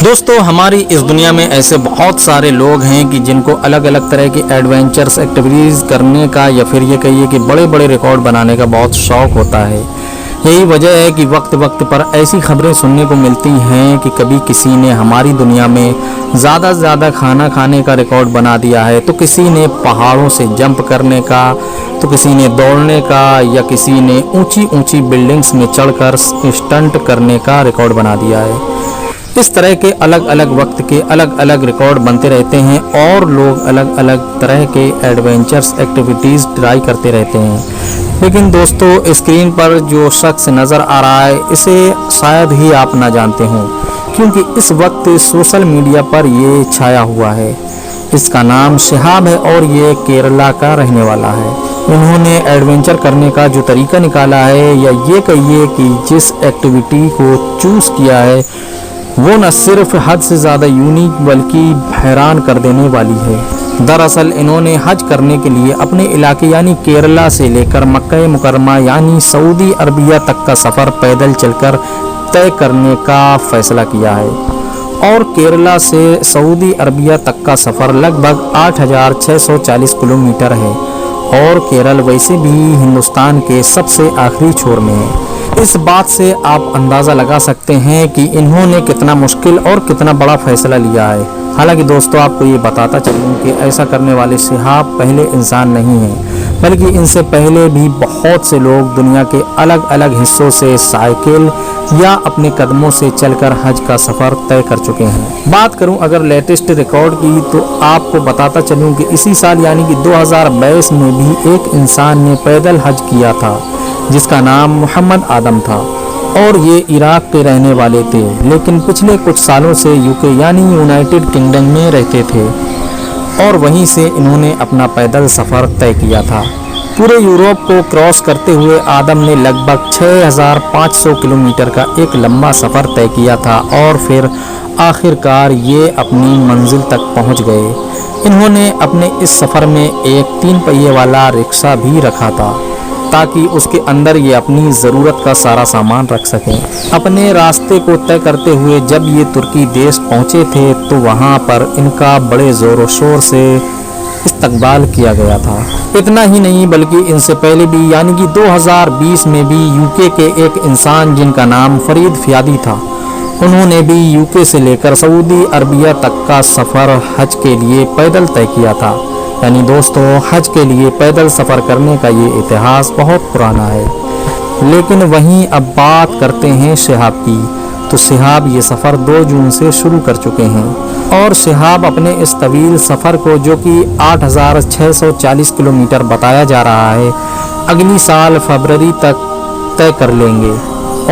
दोस्तों, हमारी इस दुनिया में ऐसे बहुत सारे लोग हैं कि जिनको अलग अलग तरह की एडवेंचर्स एक्टिविटीज़ करने का या फिर ये कहिए कि बड़े बड़े रिकॉर्ड बनाने का बहुत शौक़ होता है। यही वजह है कि वक्त वक्त पर ऐसी खबरें सुनने को मिलती हैं कि कभी किसी ने हमारी दुनिया में ज़्यादा से ज़्यादा खाना खाने का रिकॉर्ड बना दिया है, तो किसी ने पहाड़ों से जंप करने का, तो किसी ने दौड़ने का, या किसी ने ऊंची ऊंची बिल्डिंग्स में चढ़कर स्टंट करने का रिकॉर्ड बना दिया है। इस तरह के अलग अलग वक्त के अलग अलग रिकॉर्ड बनते रहते हैं और लोग अलग अलग तरह के एडवेंचर्स एक्टिविटीज़ ट्राई करते रहते हैं। लेकिन दोस्तों, स्क्रीन पर जो शख्स नज़र आ रहा है, इसे शायद ही आप ना जानते हों, क्योंकि इस वक्त सोशल मीडिया पर ये छाया हुआ है। इसका नाम शिहाब है और ये केरला का रहने वाला है। उन्होंने एडवेंचर करने का जो तरीका निकाला है, या ये कहिए कि जिस एक्टिविटी को चूज़ किया है, वो न सिर्फ हद से ज़्यादा यूनिक बल्कि हैरान कर देने वाली है। दरअसल इन्होंने हज करने के लिए अपने इलाके यानी केरला से लेकर मक्का मुकरमा यानी सऊदी अरबिया तक का सफ़र पैदल चलकर तय करने का फ़ैसला किया है। और केरला से सऊदी अरबिया तक का सफ़र लगभग 8,640 किलोमीटर है, और केरल वैसे भी हिंदुस्तान के सबसे आखिरी छोर में है। इस बात से आप अंदाज़ा लगा सकते हैं कि इन्होंने कितना मुश्किल और कितना बड़ा फ़ैसला लिया है। हालांकि दोस्तों, आपको ये बताता चलूँ कि ऐसा करने वाले शिहाब पहले इंसान नहीं हैं, बल्कि इनसे पहले भी बहुत से लोग दुनिया के अलग अलग हिस्सों से साइकिल या अपने कदमों से चलकर हज का सफ़र तय कर चुके हैं। बात करूं अगर लेटेस्ट रिकॉर्ड की, तो आपको बताता चलूं कि इसी साल यानी कि 2022 में भी एक इंसान ने पैदल हज किया था, जिसका नाम मोहम्मद आदम था, और ये इराक के रहने वाले थे, लेकिन पिछले कुछ सालों से यूके यानी यूनाइटेड किंगडम में रहते थे, और वहीं से इन्होंने अपना पैदल सफ़र तय किया था। पूरे यूरोप को क्रॉस करते हुए आदम ने लगभग 6,500 किलोमीटर का एक लंबा सफ़र तय किया था, और फिर आखिरकार ये अपनी मंजिल तक पहुंच गए। इन्होंने अपने इस सफ़र में एक 3 पहिए वाला रिक्शा भी रखा था, ताकि उसके अंदर ये अपनी ज़रूरत का सारा सामान रख सकें। अपने रास्ते को तय करते हुए जब ये तुर्की देश पहुँचे थे, तो वहाँ पर इनका बड़े ज़ोर शोर से इस्तकबाल किया गया था। इतना ही नहीं, बल्कि इनसे पहले भी यानी कि 2020 में भी यूके के एक इंसान जिनका नाम फरीद फियादी था, उन्होंने भी यूके से लेकर सऊदी अरबिया तक का सफ़र हज के लिए पैदल तय किया था। यानी दोस्तों, हज के लिए पैदल सफ़र करने का ये इतिहास बहुत पुराना है। लेकिन वहीं अब बात करते हैं शिहाब की, तो शिहाब ये सफ़र 2 जून से शुरू कर चुके हैं, और शिहाब अपने इस तवील सफ़र को, जो कि 8,640 किलोमीटर बताया जा रहा है, अगली साल फरवरी तक तय कर लेंगे,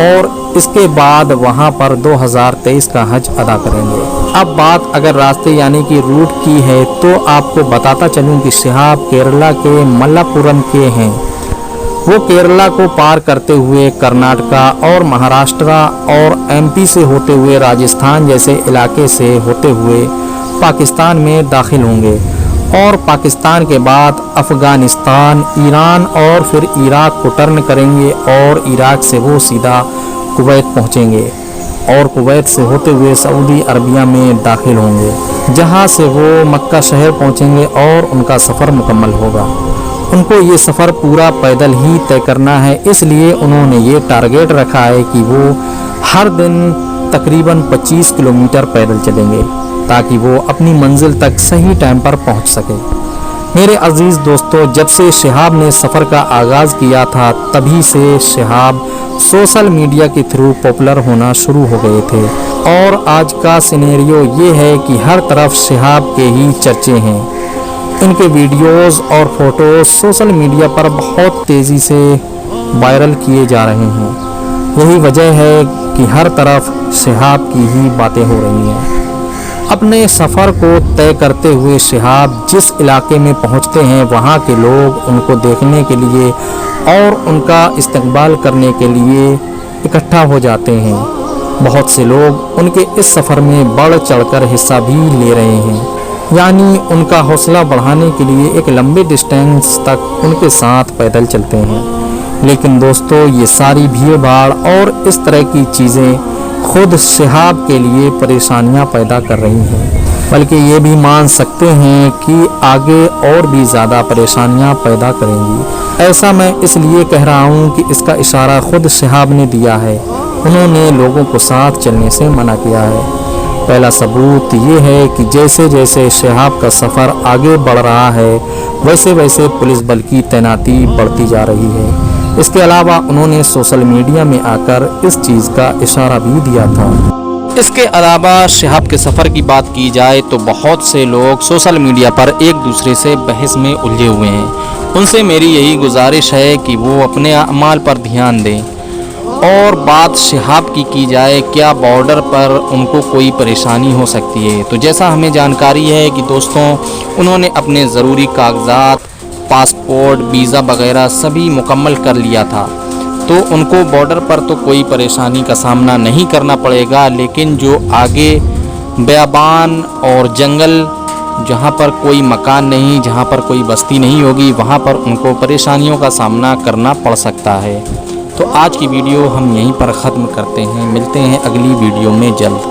और इसके बाद वहां पर 2023 का हज अदा करेंगे। अब बात अगर रास्ते यानी कि रूट की है, तो आपको बताता चलूं कि शिहाब केरला के मल्लापुरम के हैं। वो केरला को पार करते हुए कर्नाटका और महाराष्ट्र और एमपी से होते हुए राजस्थान जैसे इलाके से होते हुए पाकिस्तान में दाखिल होंगे, और पाकिस्तान के बाद अफ़गानिस्तान, ईरान और फिर इराक को टर्न करेंगे, और इराक से वो सीधा कुवैत पहुंचेंगे, और कुवैत से होते हुए सऊदी अरबिया में दाखिल होंगे, जहां से वो मक्का शहर पहुंचेंगे और उनका सफ़र मुकम्मल होगा। उनको ये सफ़र पूरा पैदल ही तय करना है, इसलिए उन्होंने ये टारगेट रखा है कि वो हर दिन तकरीबन 25 किलोमीटर पैदल चलेंगे, ताकि वो अपनी मंजिल तक सही टाइम पर पहुंच सके। मेरे अजीज़ दोस्तों, जब से शिहाब ने सफ़र का आगाज़ किया था, तभी से शिहाब सोशल मीडिया के थ्रू पॉपुलर होना शुरू हो गए थे, और आज का सिनेरियो ये है कि हर तरफ शिहाब के ही चर्चे हैं। इनके वीडियोस और फोटोज़ सोशल मीडिया पर बहुत तेज़ी से वायरल किए जा रहे हैं। यही वजह है कि हर तरफ शिहाब की ही बातें हो रही हैं। अपने सफ़र को तय करते हुए शिहाब जिस इलाके में पहुंचते हैं, वहां के लोग उनको देखने के लिए और उनका इस्तकबाल करने के लिए इकट्ठा हो जाते हैं। बहुत से लोग उनके इस सफ़र में बढ़ चढ़कर हिस्सा भी ले रहे हैं, यानी उनका हौसला बढ़ाने के लिए एक लंबे डिस्टेंस तक उनके साथ पैदल चलते हैं। लेकिन दोस्तों, ये सारी भीड़ भाड़ और इस तरह की चीज़ें खुद शहाब के लिए परेशानियां पैदा कर रही है, बल्कि ये भी मान सकते हैं कि आगे और भी ज़्यादा परेशानियां पैदा करेंगी। ऐसा मैं इसलिए कह रहा हूं कि इसका इशारा खुद शहाब ने दिया है। उन्होंने लोगों को साथ चलने से मना किया है। पहला सबूत ये है कि जैसे जैसे शहाब का सफ़र आगे बढ़ रहा है, वैसे वैसे पुलिस बल की तैनाती बढ़ती जा रही है। इसके अलावा उन्होंने सोशल मीडिया में आकर इस चीज़ का इशारा भी दिया था। इसके अलावा शहाब के सफ़र की बात की जाए तो बहुत से लोग सोशल मीडिया पर एक दूसरे से बहस में उलझे हुए हैं। उनसे मेरी यही गुजारिश है कि वो अपने अमाल पर ध्यान दें। और बात शहाब की जाए, क्या बॉर्डर पर उनको कोई परेशानी हो सकती है? तो जैसा हमें जानकारी है कि दोस्तों, उन्होंने अपने ज़रूरी कागजात, पासपोर्ट, वीज़ा वगैरह सभी मुकम्मल कर लिया था, तो उनको बॉर्डर पर तो कोई परेशानी का सामना नहीं करना पड़ेगा। लेकिन जो आगे बेयाबान और जंगल, जहाँ पर कोई मकान नहीं, जहाँ पर कोई बस्ती नहीं होगी, वहाँ पर उनको परेशानियों का सामना करना पड़ सकता है। तो आज की वीडियो हम यहीं पर ख़त्म करते हैं। मिलते हैं अगली वीडियो में जल्द।